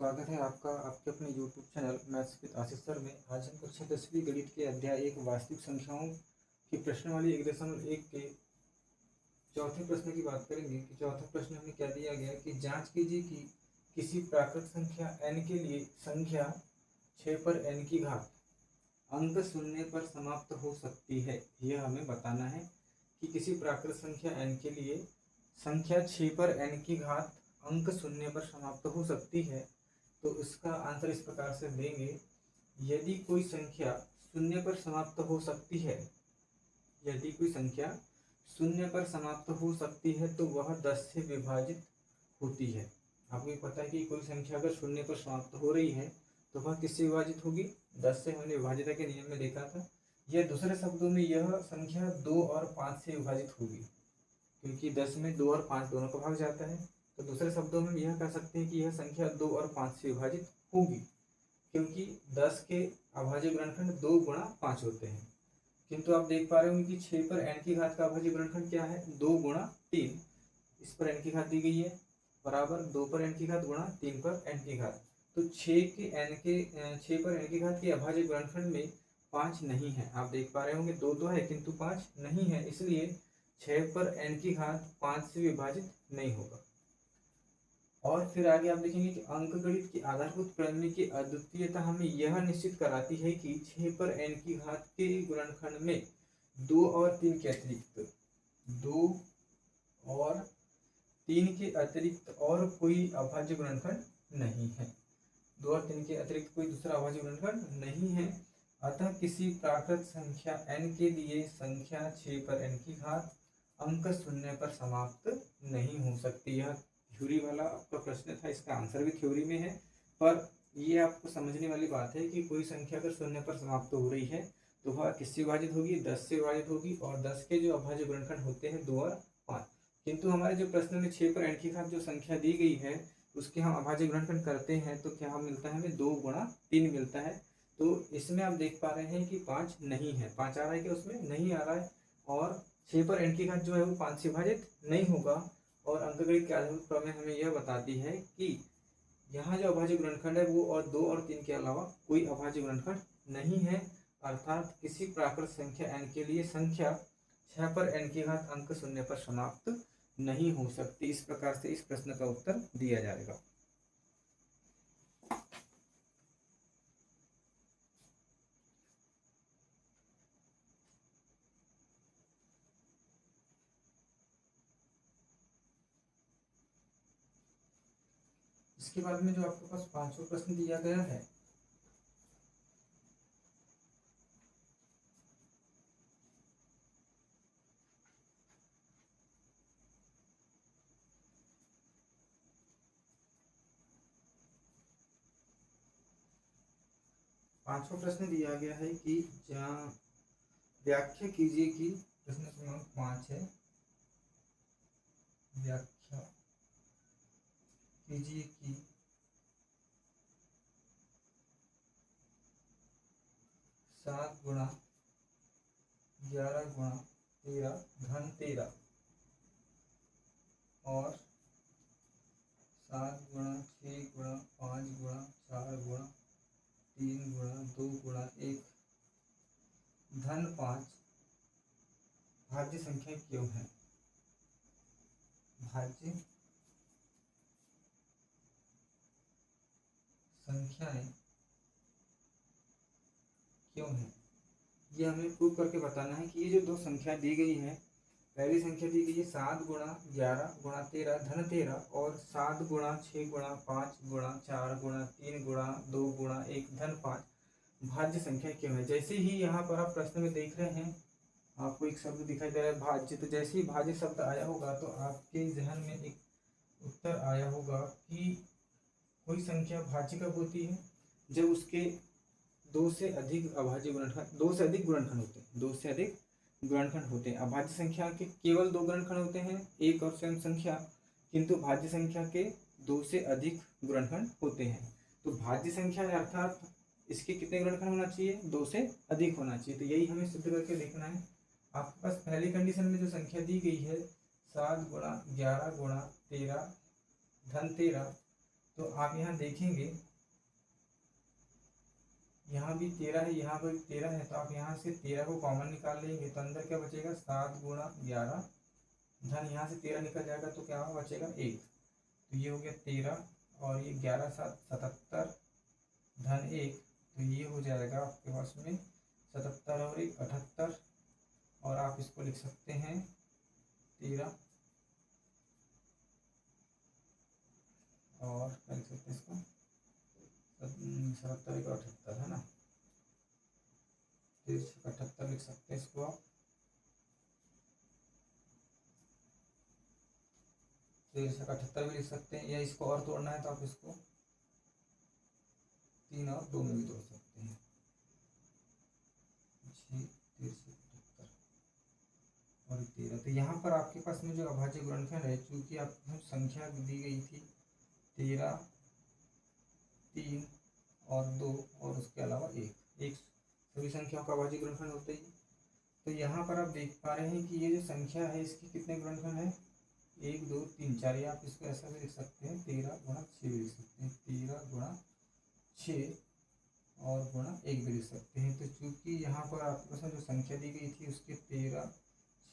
स्वागत है आपका आपके अपने YouTube channel maths with Ashish sir में। आज हम कक्षा 10वीं गणित के अध्याय 1 वास्तविक संख्याओं की प्रश्नावली 1.1 के चौथे प्रश्न की बात करेंगे कि चौथा प्रश्न हमें क्या दिया गया कि जांच कीजिए कि किसी प्राकृत संख्या n के लिए संख्या 6 पर n की घात अंक शून्य पर समाप्त हो सकती है। यह हमें बताना है कि किसी प्राकृत संख्या n के लिए संख्या 6 पर n की घात अंक शून्य पर समाप्त हो सकती है। तो इसका आंसर इस प्रकार से देंगे, यदि कोई संख्या शून्य पर समाप्त हो सकती है, यदि कोई संख्या शून्य पर समाप्त हो सकती है तो वह 10 से विभाजित होती है। आपको पता है कि कोई संख्या अगर शून्य पर समाप्त हो रही है तो वह किससे विभाजित होगी? 10 से। हमने विभाजिता के नियम में देखा था। यह दूसरे शब्दों में यह संख्या 2 और 5 से विभाजित होगी, क्योंकि 10 में 2 और 5 दोनों का भाग जाता है। तो दूसरे शब्दों में यह कह सकते हैं कि यह संख्या 2 और 5 से विभाजित होगी, क्योंकि 10 के अभाज्य गुणनखंड 2 गुणा 5 होते हैं। किंतु आप देख पा रहे होंगे कि 6 पर n की घात का अभाज्य गुणनखंड क्या है? 2 गुणा 3। इस पर n की घात दी गई है बराबर 2 पर n की घात गुणा 3 पर n की घात। तो 6 पर n की घात के अभाज्य गुणनखंड में 5 नहीं है। आप देख पा रहे होंगे 2 तो है किंतु 5 नहीं है, इसलिए 6 पर n की घात 5 से विभाजित नहीं होगा। और फिर आगे आप देखेंगे कि अंकगणित की आधारभूत प्रणाली की अद्वितीयता हमें यह निश्चित कराती है कि 6 पर n की घात के गुणनखंड में 2 और 3 के अतिरिक्त 2 और 3 के अतिरिक्त और कोई अभाज्य गुणनखंड नहीं है। 2 और 3 के अतिरिक्त कोई दूसरा अभाज्य गुणनखंड नहीं है। अतः किसी प्राकृत संख्या n के लिए संख्या 6 पर n की घात अंक शून्य पर समाप्त नहीं हो सकती। यह थ्योरी वाला आपका प्रश्न था, इसका आंसर भी थ्योरी में है। पर ये आपको समझने वाली बात है कि कोई संख्या अगर शून्य पर समाप्त हो रही है तो वह किससे विभाजित होगी? 10 से विभाजित होगी। और 10 के जो अभाज्य गुणनखंड होते हैं 2 और 5। किंतु हमारे जो प्रश्न में 6 पर n की घात जो संख्या दी गई है उसके हम अभाज्य गुणनखंड करते हैं तो क्या मिलता है हमें? 2 गुणा 3 मिलता है। तो इसमें आप देख पा रहे हैं कि 5 नहीं है। 5 आ रहा है कि उसमें नहीं आ रहा है। और 6 पर n की घात जो है वो 5 से विभाजित नहीं होगा। और अंकगणित के आधारभूत प्रमेय हमें यह बताती है कि यहाँ जो अभाज्य गुणनखंड है वो और 2 और 3 के अलावा कोई अभाज्य गुणनखंड नहीं है। अर्थात किसी प्राकृत संख्या n के लिए संख्या 6 पर n की घात अंक शून्य पर समाप्त नहीं हो सकती। इस प्रकार से इस प्रश्न का उत्तर दिया जाएगा। इसके बाद में जो आपके पास 5वां प्रश्न दिया गया है, पांचवा प्रश्न दिया गया है कि व्याख्या कीजिए कि प्रश्न क्रमांक 5 है, व्याख्या कीजिए कि 7 गुणा 11 गुणा 13 धन 13 और 7 गुणा 6 गुणा 5 गुणा 4 गुणा 3 गुणा 2 गुणा 1 धन 5 भाज्य संख्या क्यों है? भाज्य संख्याएं क्यों है, ये हमें प्रूव करके बताना है कि ये जो दो संख्या दी गई है, पहली संख्या दी गई है 7 गुणा 11 गुणा 13 धन 13 और 7 गुणा 6 गुणा 5 गुणा 4 गुणा 3 गुणा 2 गुणा 1 धन 5 भाज्य संख्या क्यों है। जैसे ही यहाँ पर आप प्रश्न में देख रहे हैं आपको एक शब्द दिखाई दे रहा है भाज्य, तो जैसे ही भाज्य शब्द आया होगा तो आपके जहन में एक उत्तर आया होगा कि कोई संख्या भाज्य कब होती है? जब उसके 2 से अधिक अभाज्य गुणनखंड, 2 से अधिक गुणनखंड होते हैं, 2 से अधिक गुणनखंड होते हैं। अभाज्य संख्या के केवल 2 गुणनखंड होते हैं, एक और स्वयं संख्या, किंतु भाज्य संख्या के 2 से अधिक गुणनखंड होते हैं। तो भाज्य संख्या अर्थात इसके कितने गुणनखंड होना चाहिए? 2 से अधिक होना चाहिए। तो यही हमें सिद्ध करके देखना है। आपके पास पहली कंडीशन में जो संख्या दी गई है 7 गुणा 11 गुणा 13 धन 13, तो आप यहाँ देखेंगे, यहाँ भी 13 है, यहाँ पर 13 है, तो आप यहाँ से 13 को कॉमन निकाल लेंगे तो अंदर क्या बचेगा, 7 गुणा 11 धन यहाँ से 13 निकल जाएगा तो क्या बचेगा 1। तो ये हो गया 13 और ये 11 7 77 धन 1, तो ये हो जाएगा आपके पास में 77 और 1 78। और आप इसको लिख सकते हैं 13 और क्या लिख सकते हैं इसको 77 1 78 है ना, 78 लिख सकते हैं इसको आप। 78 भी लिख सकते हैं, या इसको और तोड़ना है तो आप इसको 3 और 2 में भी तोड़ सकते हैं। 6 73 और 13। तो यहाँ पर आपके पास में जो अभाज्य गुणनखंड है, चूंकि आपको संख्या दी गई थी 13 3 और 2 और उसके अलावा 1 सभी संख्याओं का अभाज्य गुणनखंड होता ही। तो यहाँ पर आप देख पा रहे हैं कि ये जो संख्या है इसकी कितने गुणनखंड है, 1 2 3 4। या आप इसको ऐसा भी लिख सकते हैं 13 गुणा 6 भी लिख सकते हैं, 13 गुणा 6 और गुणा 1 भी लिख सकते हैं। तो चूंकि यहाँ पर आपके पास जो संख्या दी गई थी उसके 13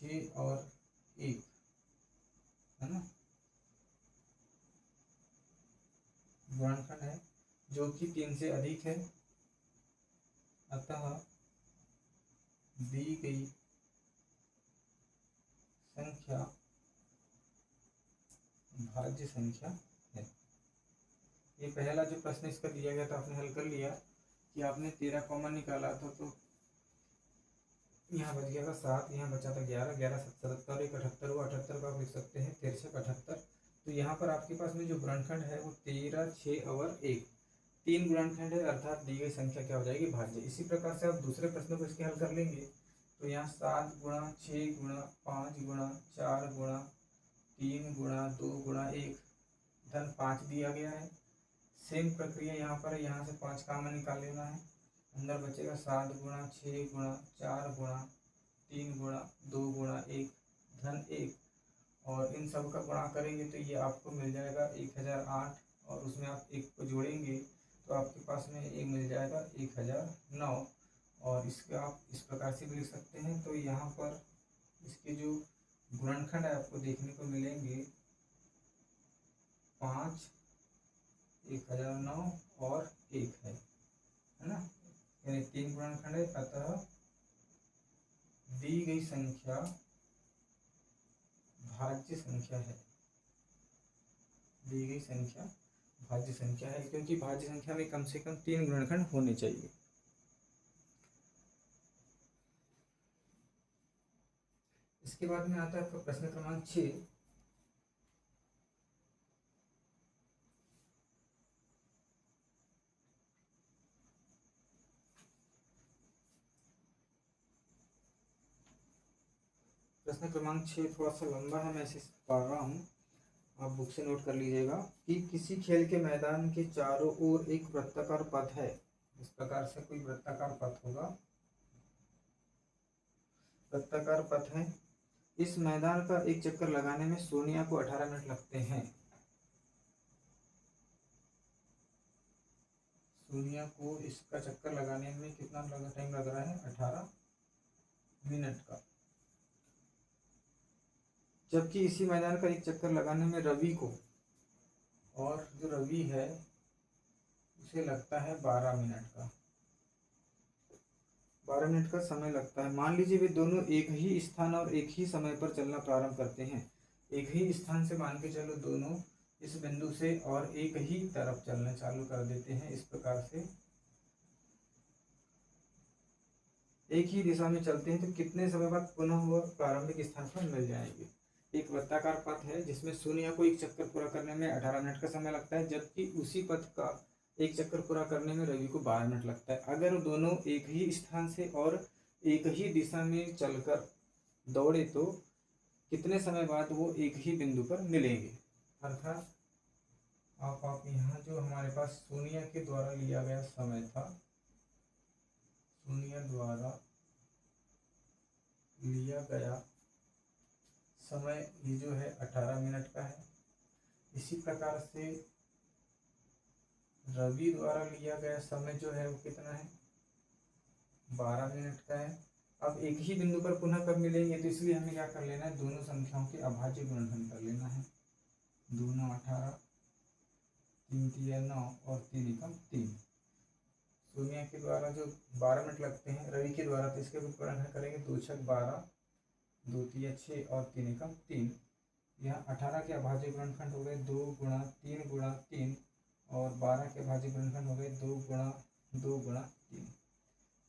6 और 1 है ना गुणनखंड है, जो कि 3 से अधिक है, अतः दी गई संख्या भाज्य संख्या है। ये पहला जो प्रश्न इसका दिया गया था आपने हल कर लिया कि आपने 13 कॉमन निकाला था, तो यहाँ बच गया था 7, यहाँ बचा था 11 11 77 1 78 हुआ, 78 को आप लिख सकते हैं 13 78। तो यहाँ पर आपके पास में जो गुणनखंड है वो 13 6 और 1 3 गुणनखंड है, अर्थात दी गई संख्या क्या हो जाएगी, भाज्य। इसी प्रकार से आप दूसरे प्रश्न को इसके हल कर लेंगे। तो यहाँ 7 गुणा 6 गुणा 5 गुणा 4 गुणा 3 गुणा 2 गुणा 1 धन 5 दिया गया है। सेम प्रक्रिया यहाँ पर, यहाँ से 5 कॉमन निकाल लेना है, अंदर बचेगा 7 गुणा 6 गुणा 4 गुणा 3 गुणा 2 गुणा 1 धन 1। और इन सब का गुणा करेंगे तो ये आपको मिल जाएगा 1008, और उसमें आप 1 को जोड़ेंगे तो आपके पास में ये मिल जाएगा 1009। और इसका आप इस प्रकार से भी लिख सकते हैं। तो यहाँ पर इसके जो गुणनखंड है आपको देखने को मिलेंगे 5 1009 और 1 है ना, यानी 3 गुणनखंड है, अतः दी गई संख्या भाज्य संख्या है। दी गई संख्या भाज्य संख्या है, क्योंकि भाज्य संख्या में कम से कम 3 गुणनखंड होने चाहिए। इसके बाद में आता है आपका प्रश्न क्रमांक 6। प्रश्न क्रमांक 6 थोड़ा सा लंबा है, मैं इसे पढ़ रहा हूँ, आप बुक से नोट कर लीजिएगा। कि किसी खेल के मैदान के चारों ओर एक वृत्ताकार पथ है। इस प्रकार से कोई वृत्ताकार पथ होगा, वृत्ताकार पथ है। इस मैदान का एक चक्कर लगाने में सोनिया को 18 मिनट लगते हैं। सोनिया को इसका चक्कर लगाने में कितना टाइम लग रहा है, 18 मिनट का। जबकि इसी मैदान का एक चक्कर लगाने में रवि को, और जो रवि है उसे लगता है 12 मिनट का, 12 मिनट का समय लगता है। मान लीजिए वे दोनों एक ही स्थान और एक ही समय पर चलना प्रारंभ करते हैं। एक ही स्थान से मान के चलो दोनों इस बिंदु से और एक ही तरफ चलना चालू कर देते हैं। इस प्रकार से एक ही दिशा में चलते हैं तो कितने समय बाद पुनः वह प्रारंभिक स्थान पर मिल जाएंगे। एक वृत्ताकार पथ है जिसमें सोनिया को एक चक्कर पूरा करने में 18 मिनट का समय लगता है, जबकि उसी पथ का एक चक्कर पूरा करने में रवि को 12 मिनट लगता है। अगर दोनों एक ही स्थान से और एक ही दिशा में चलकर दौड़े तो कितने समय बाद वो एक ही बिंदु पर मिलेंगे। अर्थात आप यहाँ जो हमारे पास सोनिया के द्वारा लिया गया समय था, सोनिया द्वारा लिया गया समय ये जो है 18 मिनट का है। इसी प्रकार से रवि द्वारा लिया गया समय जो है वो कितना है, 12 मिनट का है। अब एक ही बिंदु पर पुनः कब मिलेंगे, तो इसलिए हमें क्या कर लेना है, दोनों संख्याओं के अभाज्य गुणनखंड कर लेना है। 2 9 18, 3 3 9 और 3 एकम 3। सोनिया के द्वारा जो 12 मिनट लगते हैं, रवि के द्वारा, तो इसके गुणनखंड करेंगे 2 6 12, 2 3 6 और 3 एकम 3। यहाँ 18 के अभाज्य गुणनखंड हो गए 2 गुणा 3 और 12 के अभाज्य गुणनखंड हो गए 2 गुणा 3।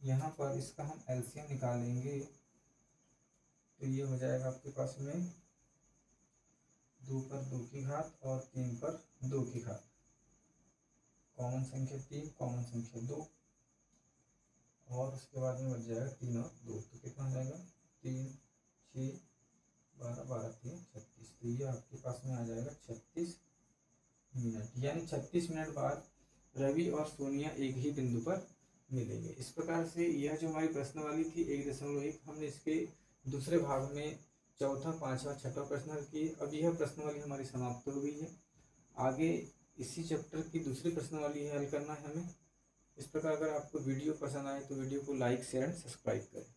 यहाँ पर इसका हम एलसीएम निकालेंगे तो ये हो जाएगा आपके पास में 2 पर 2 की घात और 3 पर 2 की घात, कॉमन संख्या 3, कॉमन संख्या 2, और उसके बाद में बच जाएगा 3 और 2, तो कितना हो जाएगा 3 6 12 12 3 36। तो ये आपके पास में आ जाएगा 36 मिनट, यानी 36 मिनट बाद रवि और सोनिया एक ही बिंदु पर मिलेंगे। इस प्रकार से यह जो हमारी प्रश्नावली थी 1.1, हमने इसके दूसरे भाग में चौथा, पांचवा, छठा प्रश्न हल किए। अब यह प्रश्नावली हमारी समाप्त हो गई है। आगे इसी चैप्टर की दूसरी प्रश्नावली हल करना है हमें। इस प्रकार अगर आपको वीडियो पसंद आए तो वीडियो को लाइक, शेयर एंड सब्सक्राइब करें।